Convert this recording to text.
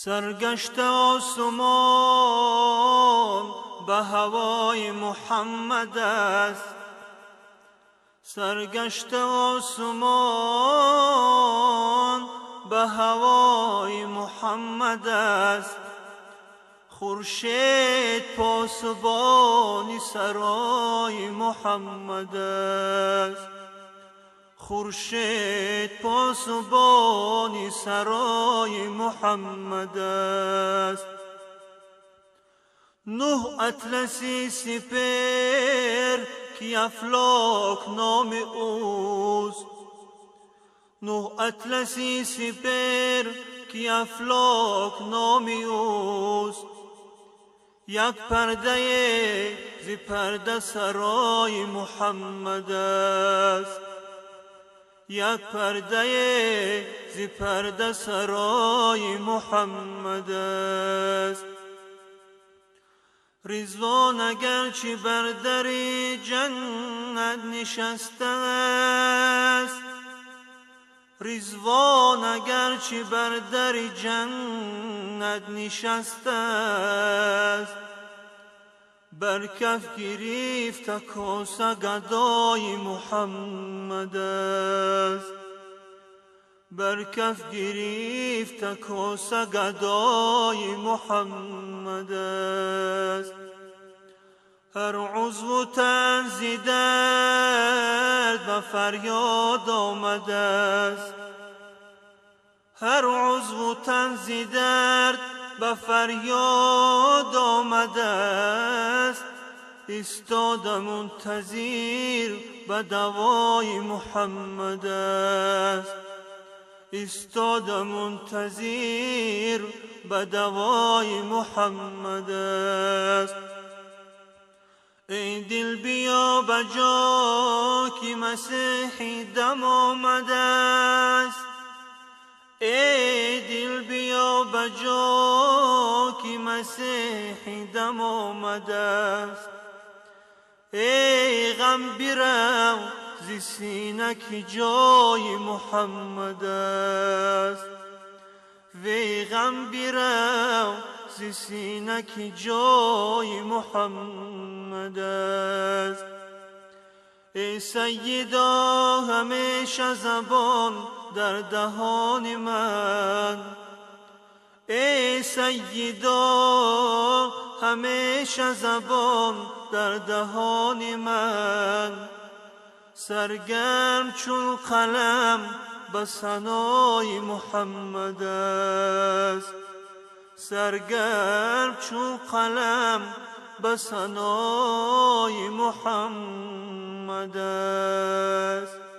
سرگشته آسمان به هوای محمد است. سرگشته آسمان به هوای محمد است. خورشید پاسبان سرای محمد است. خورشید پاسبان سرای محمد است. 9 اطلسی سپر که افلاک نام اوست. 9 اطلسی سپر که افلاک نام اوست. یک پرده ز پرده سرای محمد است. یک پرده ز پرده سرای محمد است. رضوان اگرچه بر در جنت نشسته است. رضوان اگرچه بر در جنت نشسته است. بر کف گرفته کاسه گدای محمد است. بر کف گرفته کاسه گدای محمد است. هر عضو تن ز درد به فریاد آمده است. هر عضو تن ز درد به فریاد آمده است. ایستاده منتظر به دوای محمد است. ایستاده منتظر به دوای محمد است. ای دل بیا به جا که مسیح دم آمده است. ای دل بیا به جا که مسیح دم آمده است. ای غم برو ز سینه که جای محمد است. وی غم برو ز سینه که جای محمد است. ای سیدا همیشه زبان در دهان من. ای سیدا همیشه زبان در دهان من. سرگرم چون قلم به ثنای محمد است. سرگرم چون قلم به ثنای محمد است.